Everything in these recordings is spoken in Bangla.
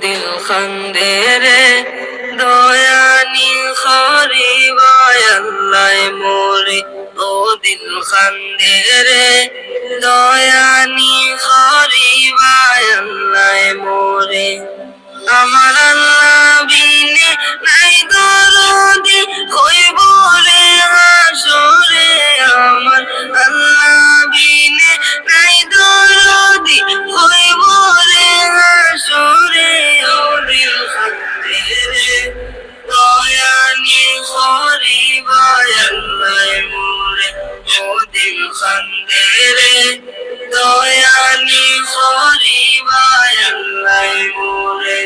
দিল খান্দে রে দয়ানি খরিবায় আল্লাহ মোরে ও দিল খান্দে রে দয়ানি খরিবায় আল্লাহ মোরে আমার আল্লাহ বিনে নাই দরদি কইব রে হাসরে আমার আল্লাহ বিনে নাই দরদি কইব রে হাসরে ও দিল খান্দে রে দয়ানি খরিবায় আল্লাহ মোরে ও দিল খান্দে রে দয়ানি খরিবায় আল্লাহ মোরে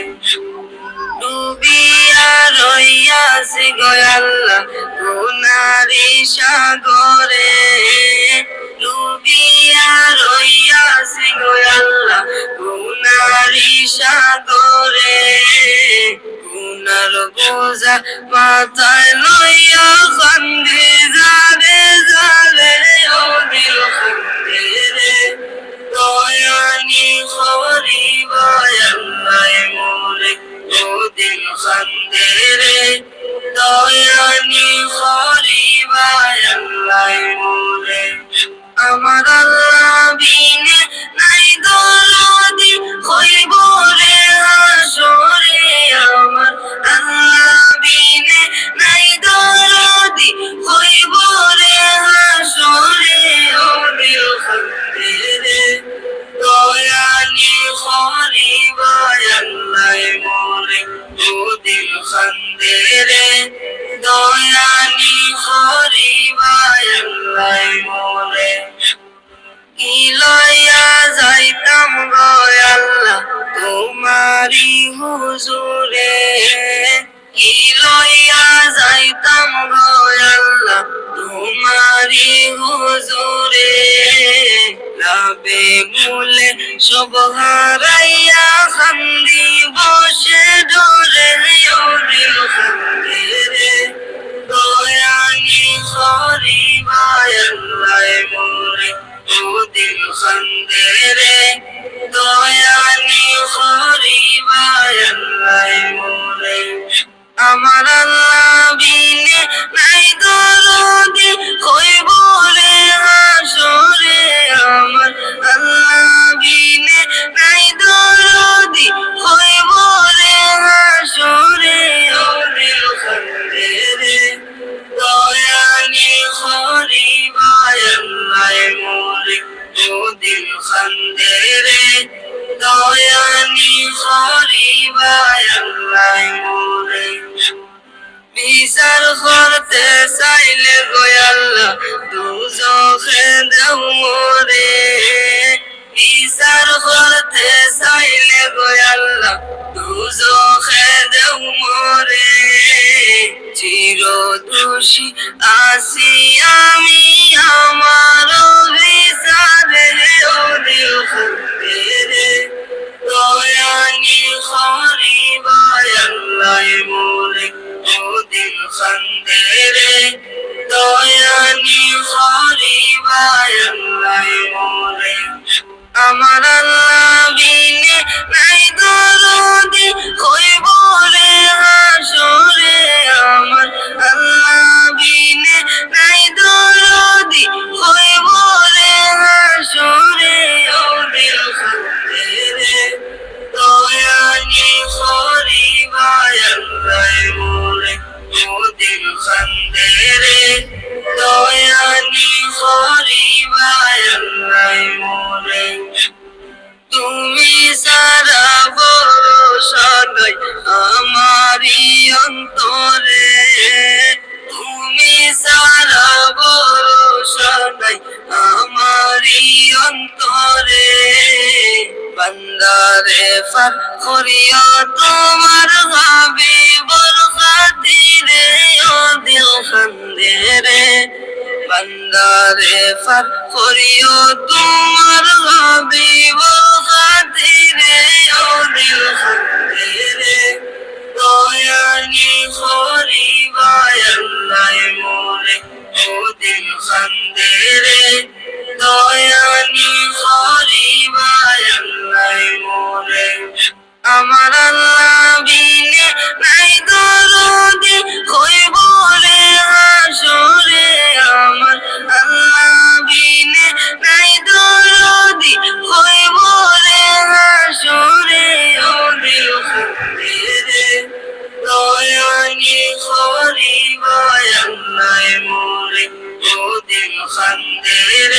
ডুবিয়া রইয়াছে গো আল্লাহ গুনারি সাগরে ডুবিয়া রইয়াছে গো আল্লাহ গুনারি সাগরে গুনার বোঝা মাথায় লইয়া কান্দে যারে যারে ও দিল খান্দে রে দয়ানি খরিবায় আল্লাহ মোরে ও দিল খান্দে রে দয়ানি খরিবায় আল্লাহ মোরে আমার আল্লাহ বিনে নাই দরদি কইব রে হাসরে আমার আল্লাহ বিনে নাই দরদি কইব রে হাসরে ও দিল খান্দে রে দয়ানি খরিবায় আল্লাহ মোরে ও দিল খান্দে রে দয়ানি খরিবায় আল্লাহ মোরে কি লইয়া যাইতাম গো আল্লাহ তোমারি হুজুরে কি লইয়া যাইতাম গো আল্লাহ তোমারি হুজুরে লাবে মূলে সব হারাইয়া খান্দি বসে ডরে ও দিল খান্দে রে দয়ানি খরিবায় আল্লাহ মোরে ও দিল খান্দে রে দয়ানি খরিবায় আল্লাহ মোরে আমার আল্লাহ বিনে নাই দরদি কইব রে হাসরে আমার আল্লাহ বিনে নাই দরদি কইব রে হাসরে ও দিল খান্দে রে দয়ানি খরিবায় আল্লাহ মোরে ও দিল খান্দে রে দয়ানি খরিবায় আল্লাহ মোরে বিচার করতে চাইলে গো আল্লাহ দুজখে দেও মোরে বিচার করতে চাইলে গো আল্লাহ দুজখে দেও মোরে চির দোষী আসি আমি আমার বিচারে ও দিল খান্দে রে দয়ানি খরিবায় আল্লাহ মোরে ও দিল খান্দে রে দয়ানি খরিবায় আল্লাহ মোরে আমার আল্লাহ বিনে নাই দরদি কইব রে হাসরে আমার আল্লাহ বিনে নাই দরদি কইব রে হাসরে ও দিল খান্দে রে দয়ানি খরিবায় আল্লাহ মোরে ও দিল খান্দে রে দয়ানি খরিবায় আল্লাহ মোরে তুমি সারা ভরসা নাই আমারি অন্তরে তুমি সারা ভরসা নাই আমারি অন্তরে বান্দারে ফার করিয়া তোমার হাবিবর খাতিরে ও দিল খান্দে রে বান্দারে ফার করিও তোমার হাবিবর খাতিরে ও দিল খান্দে রে দয়ানি খরিবায় আল্লাহ মোরে ও দিল খান্দে রে দয়ানি খরিবায় আল্লাহ মোরে আমার আল্লাহ খান্দে